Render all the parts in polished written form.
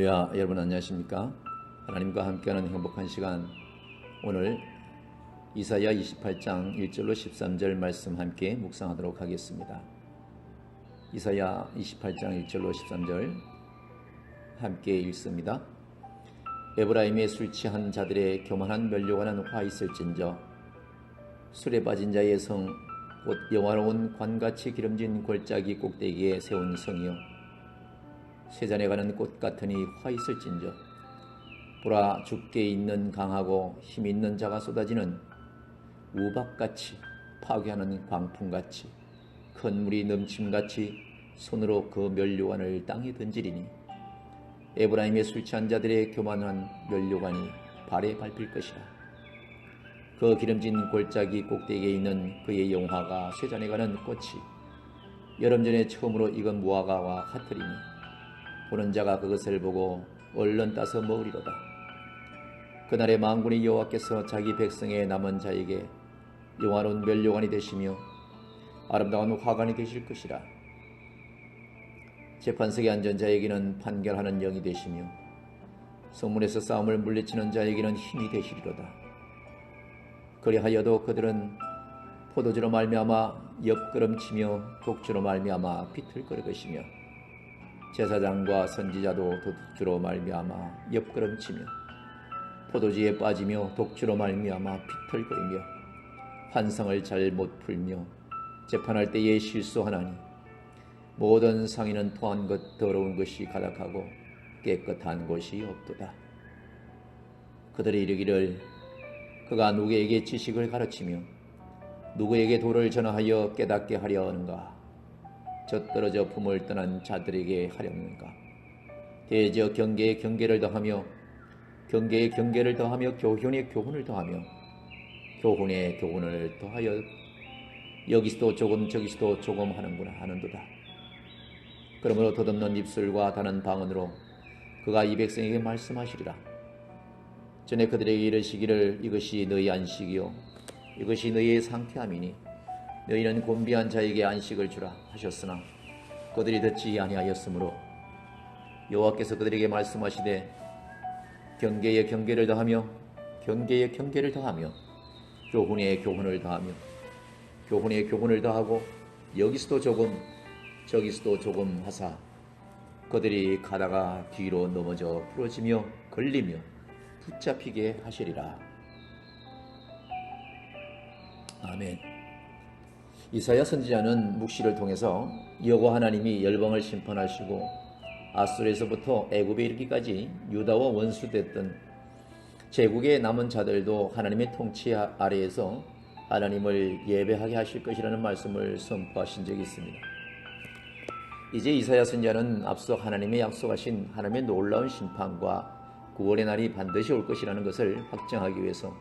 할렐루야. 여러분 안녕하십니까? 하나님과 함께하는 행복한 시간, 오늘 이사야 28장 1절로 13절 말씀 함께 묵상하도록 하겠습니다. 이사야 28장 1절로 13절 함께 읽습니다. 에브라임의 술 취한 자들의 교만한 면류관은 화 있을진저, 술에 빠진 자의 성 곧 영화로운 관같이 기름진 골짜기 꼭대기에 세운 성이여, 세잔에 가는 꽃 같으니 화 있을진저, 보라, 죽게 있는 강하고 힘 있는 자가 쏟아지는 우박같이, 파괴하는 광풍같이, 큰 물이 넘침같이 손으로 그 면류관을 땅에 던지리니, 에브라임의 술 취한 자들의 교만한 면류관이 발에 밟힐 것이라. 그 기름진 골짜기 꼭대기에 있는 그의 영화가 쇠잔에 가는 꽃이 여름 전에 처음으로 익은 무화과와 같으리니, 보는 자가 그것을 보고 얼른 따서 먹으리로다. 그날에 만군의 여호와께서 자기 백성의 남은 자에게 영화로운 면류관이 되시며 아름다운 화관이 되실 것이라. 재판석에 앉은 자에게는 판결하는 영이 되시며 성문에서 싸움을 물리치는 자에게는 힘이 되시리로다. 그리하여도 그들은 포도주로 말미암아 옆걸음치며 독주로 말미암아 비틀거릴 것이며, 제사장과 선지자도 도둑주로 말미암아 옆걸음치며 포도주에 빠지며 독주로 말미암아 비틀거리며 환상을 잘 못 풀며 재판할 때에 실수하나니, 모든 상인은 토한 것 더러운 것이 가득하고 깨끗한 곳이 없도다. 그들이 이르기를, 그가 누구에게 지식을 가르치며 누구에게 도를 전하여 깨닫게 하려 하는가? 젖떨어져 품을 떠난 자들에게 하려는가? 대저 경계에 경계를 더하며 경계에 경계를 더하며 교훈에 교훈을 더하며 교훈에 교훈을 더하여 여기서도 조금 저기서도 조금 하는도다. 그러므로 덧없는 입술과 다는 방언으로 그가 이 백성에게 말씀하시리라. 전에 그들에게 이르시기를, 이것이 너희 안식이요 이것이 너희의 상쾌함이니 너희는 곤비한 자에게 안식을 주라 하셨으나 그들이 듣지 아니하였으므로 여호와께서 그들에게 말씀하시되, 경계에 경계를 더하며 경계에 경계를 더하며 교훈에 교훈을 더하며 교훈에 교훈을 더하고 여기서도 조금 저기서도 조금 하사 그들이 가다가 뒤로 넘어져 부러지며 걸리며 붙잡히게 하시리라. 아멘. 이사야 선지자는 묵시를 통해서 여호와 하나님이 열방을 심판하시고 아수르에서부터 애굽에 이르기까지 유다와 원수됐던 제국의 남은 자들도 하나님의 통치 아래에서 하나님을 예배하게 하실 것이라는 말씀을 선포하신 적이 있습니다. 이제 이사야 선지자는 앞서 하나님의 약속하신 하나님의 놀라운 심판과 구원의 날이 반드시 올 것이라는 것을 확증하기 위해서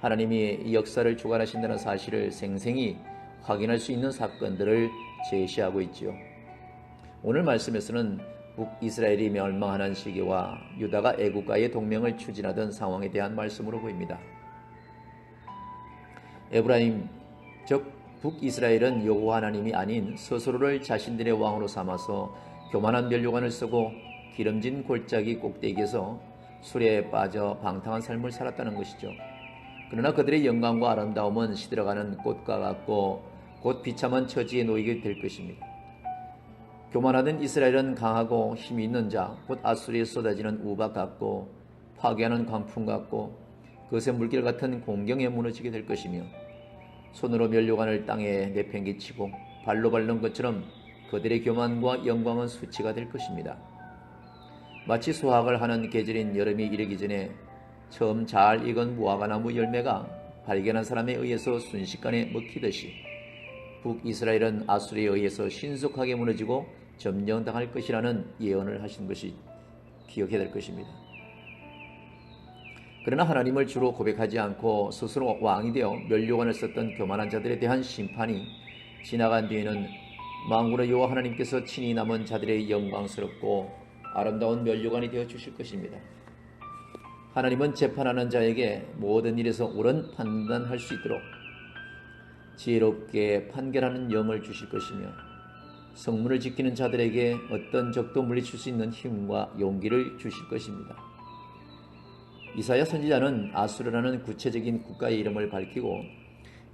하나님이 이 역사를 주관하신다는 사실을 생생히 확인할 수 있는 사건들을 제시하고 있지요. 오늘 말씀에서는 북이스라엘이 멸망하는 시기와 유다가 애국과의 동맹을 추진하던 상황에 대한 말씀으로 보입니다. 에브라임, 즉 북이스라엘은 여호와 하나님이 아닌 스스로를 자신들의 왕으로 삼아서 교만한 면류관을 쓰고 기름진 골짜기 꼭대기에서 술에 빠져 방탕한 삶을 살았다는 것이죠. 그러나 그들의 영광과 아름다움은 시들어가는 꽃과 같고 곧 비참한 처지에 놓이게 될 것입니다. 교만하던 이스라엘은 강하고 힘이 있는 자, 곧 아수리에 쏟아지는 우박 같고 파괴하는 광풍 같고 그것의 물길 같은 공경에 무너지게 될 것이며, 손으로 면류관을 땅에 내팽개치고 발로 밟는 것처럼 그들의 교만과 영광은 수치가 될 것입니다. 마치 수확을 하는 계절인 여름이 이르기 전에 처음 잘 익은 무화과나무 열매가 발견한 사람에 의해서 순식간에 먹히듯이 북이스라엘은 아수르에 의해서 신속하게 무너지고 점령당할 것이라는 예언을 하신 것이 기억해야 될 것입니다. 그러나 하나님을 주로 고백하지 않고 스스로 왕이 되어 면류관을 썼던 교만한 자들에 대한 심판이 지나간 뒤에는 만군의 여호와 하나님께서 친히 남은 자들의 영광스럽고 아름다운 면류관이 되어 주실 것입니다. 하나님은 재판하는 자에게 모든 일에서 옳은 판단할 수 있도록 지혜롭게 판결하는 영을 주실 것이며, 성문을 지키는 자들에게 어떤 적도 물리칠 수 있는 힘과 용기를 주실 것입니다. 이사야 선지자는 아수르라는 구체적인 국가의 이름을 밝히고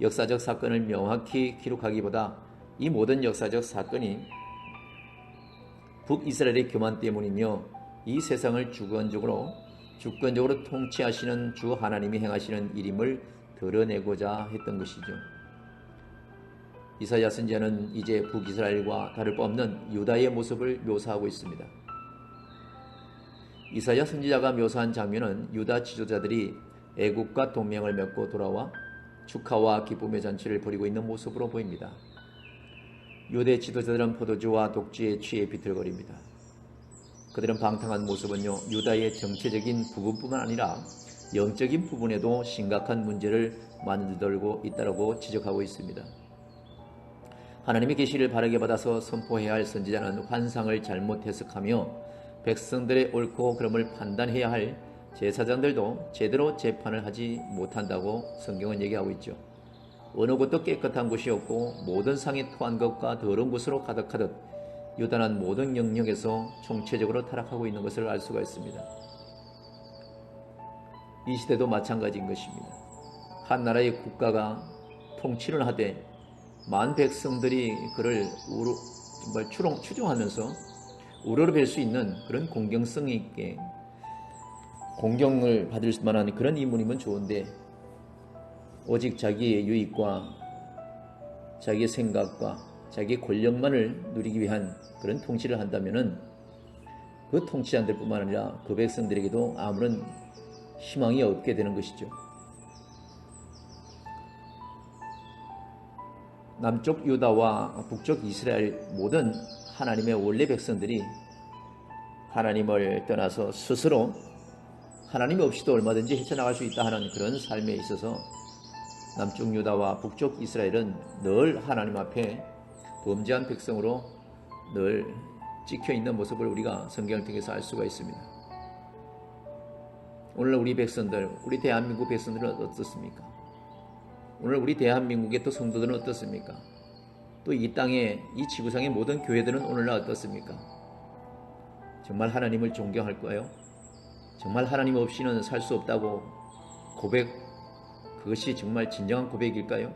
역사적 사건을 명확히 기록하기보다 이 모든 역사적 사건이 북이스라엘의 교만 때문이며 이 세상을 주권적으로 통치하시는 주 하나님이 행하시는 일임을 드러내고자 했던 것이죠. 이사야 선지자는 이제 북이스라엘과 다를 바 없는 유다의 모습을 묘사하고 있습니다. 이사야 선지자가 묘사한 장면은 유다 지도자들이 애국과 동맹을 맺고 돌아와 축하와 기쁨의 잔치를 벌이고 있는 모습으로 보입니다. 유대 지도자들은 포도주와 독주에 취해 비틀거립니다. 그들은 방탕한 모습은요, 유다의 정체적인 부분뿐만 아니라 영적인 부분에도 심각한 문제를 만들고 있다고 지적하고 있습니다. 하나님의 계시를 바르게 받아서 선포해야 할 선지자는 환상을 잘못 해석하며 백성들의 옳고 그름을 판단해야 할 제사장들도 제대로 재판을 하지 못한다고 성경은 얘기하고 있죠. 어느 곳도 깨끗한 곳이 없고 모든 상이 토한 것과 더러운 곳으로 가득하듯 유다는 모든 영역에서 총체적으로 타락하고 있는 것을 알 수가 있습니다. 이 시대도 마찬가지인 것입니다. 한 나라의 국가가 통치를 하되 만 백성들이 그를 정말 추종하면서 우러러뵐 수 있는 그런 공경성 있게 공경을 받을 만한 그런 인물이면 좋은데 오직 자기의 유익과 자기의 생각과 자기의 권력만을 누리기 위한 그런 통치를 한다면은 그 통치자들뿐만 아니라 그 백성들에게도 아무런 희망이 없게 되는 것이죠. 남쪽 유다와 북쪽 이스라엘 모든 하나님의 원래 백성들이 하나님을 떠나서 스스로 하나님 없이도 얼마든지 헤쳐나갈 수 있다 하는 그런 삶에 있어서 남쪽 유다와 북쪽 이스라엘은 늘 하나님 앞에 범죄한 백성으로 늘 찍혀있는 모습을 우리가 성경을 통해서 알 수가 있습니다. 오늘 우리 백성들, 우리 대한민국 백성들은 어떻습니까? 오늘 우리 대한민국의 또 성도들은 어떻습니까? 또 이 땅에 이 지구상의 모든 교회들은 오늘날 어떻습니까? 정말 하나님을 존경할까요? 정말 하나님 없이는 살 수 없다고 그것이 정말 진정한 고백일까요?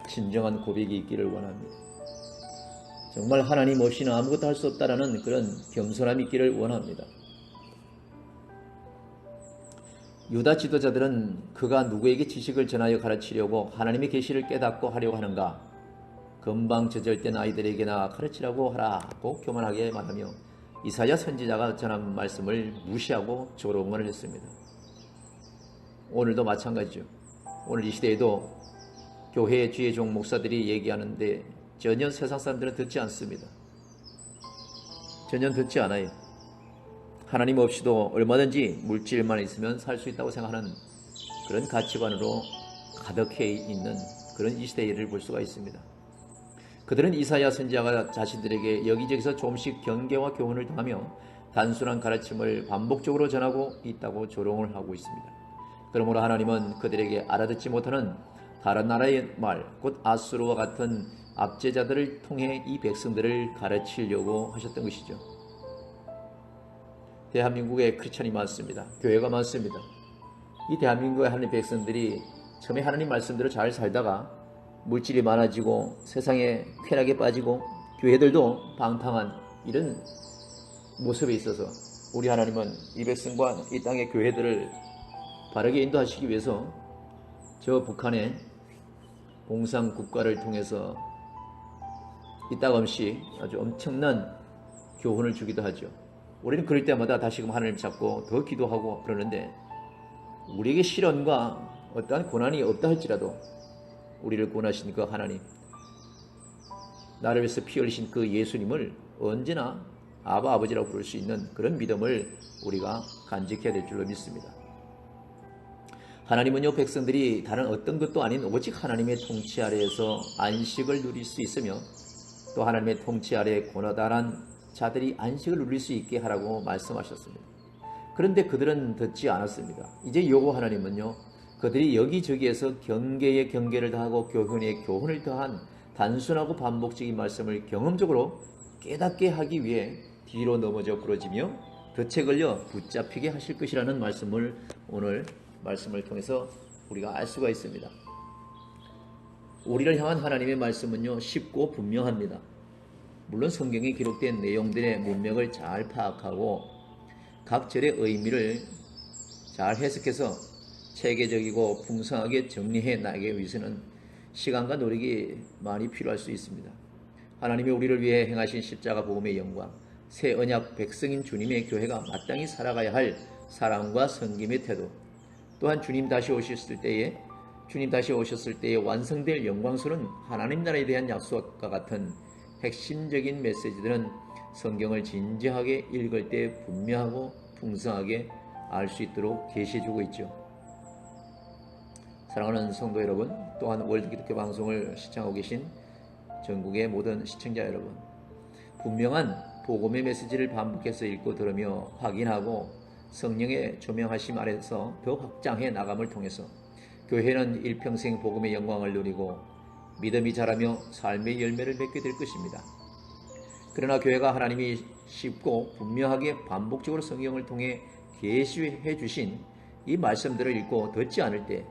진정한 고백이 있기를 원합니다. 정말 하나님 없이는 아무것도 할 수 없다라는 그런 겸손함이 있기를 원합니다. 유다 지도자들은 그가 누구에게 지식을 전하여 가르치려고 하나님의 계시를 깨닫고 하려고 하는가? 금방 저절된 아이들에게나 가르치라고 하라고 교만하게 말하며 이사야 선지자가 전한 말씀을 무시하고 조롱을 했습니다. 오늘도 마찬가지죠. 오늘 이 시대에도 교회의 주의 종 목사들이 얘기하는데 전혀 세상 사람들은 듣지 않습니다. 전혀 듣지 않아요. 하나님 없이도 얼마든지 물질만 있으면 살 수 있다고 생각하는 그런 가치관으로 가득해 있는 그런 이 시대를 볼 수가 있습니다. 그들은 이사야 선지자가 자신들에게 여기저기서 조금씩 경계와 교훈을 더하며 단순한 가르침을 반복적으로 전하고 있다고 조롱을 하고 있습니다. 그러므로 하나님은 그들에게 알아듣지 못하는 다른 나라의 말, 곧 아수르와 같은 압제자들을 통해 이 백성들을 가르치려고 하셨던 것이죠. 대한민국에 크리스천이 많습니다. 교회가 많습니다. 이 대한민국의 하나님 백성들이 처음에 하나님 말씀대로 잘 살다가 물질이 많아지고 세상에 쾌락에 빠지고 교회들도 방탕한 이런 모습에 있어서 우리 하나님은 이 백성과 이 땅의 교회들을 바르게 인도하시기 위해서 저 북한의 공산 국가를 통해서 이따금씩 아주 엄청난 교훈을 주기도 하죠. 우리는 그럴 때마다 다시금 하나님 잡고 더 기도하고 그러는데 우리에게 시련과 어떠한 고난이 없다 할지라도 우리를 구원하신 그 하나님, 나를 위해서 피 흘리신 그 예수님을 언제나 아버지라고 부를 수 있는 그런 믿음을 우리가 간직해야 될 줄로 믿습니다. 하나님은요, 백성들이 다른 어떤 것도 아닌 오직 하나님의 통치 아래에서 안식을 누릴 수 있으며 또 하나님의 통치 아래에 고나다란 자들이 안식을 누릴 수 있게 하라고 말씀하셨습니다. 그런데 그들은 듣지 않았습니다. 이제 여호와 하나님은요, 그들이 여기저기에서 경계에 경계를 더하고 교훈에 교훈을 더한 단순하고 반복적인 말씀을 경험적으로 깨닫게 하기 위해 뒤로 넘어져 부러지며 덫에 걸려 붙잡히게 하실 것이라는 말씀을 오늘 말씀을 통해서 우리가 알 수가 있습니다. 우리를 향한 하나님의 말씀은요, 쉽고 분명합니다. 물론 성경에 기록된 내용들의 문맥을 잘 파악하고 각 절의 의미를 잘 해석해서 체계적이고 풍성하게 정리해 나가기 위해서는 시간과 노력이 많이 필요할 수 있습니다. 하나님이 우리를 위해 행하신 십자가 복음의 영광, 새 언약 백성인 주님의 교회가 마땅히 살아가야 할 사랑과 섬김의 태도, 또한 주님 다시 오셨을 때에 완성될 영광스러운 하나님 나라에 대한 약속과 같은 핵심적인 메시지들은 성경을 진지하게 읽을 때 분명하고 풍성하게 알 수 있도록 계시해주고 있죠. 사랑하는 성도 여러분, 또한 월드기독교 방송을 시청하고 계신 전국의 모든 시청자 여러분, 분명한 복음의 메시지를 반복해서 읽고 들으며 확인하고 성령의 조명하심 아래서 더 확장해 나감을 통해서 교회는 일평생 복음의 영광을 누리고 믿음이 자라며 삶의 열매를 맺게 될 것입니다. 그러나 교회가 하나님이 쉽고 분명하게 반복적으로 성경을 통해 계시해 주신 이 말씀들을 읽고 듣지 않을 때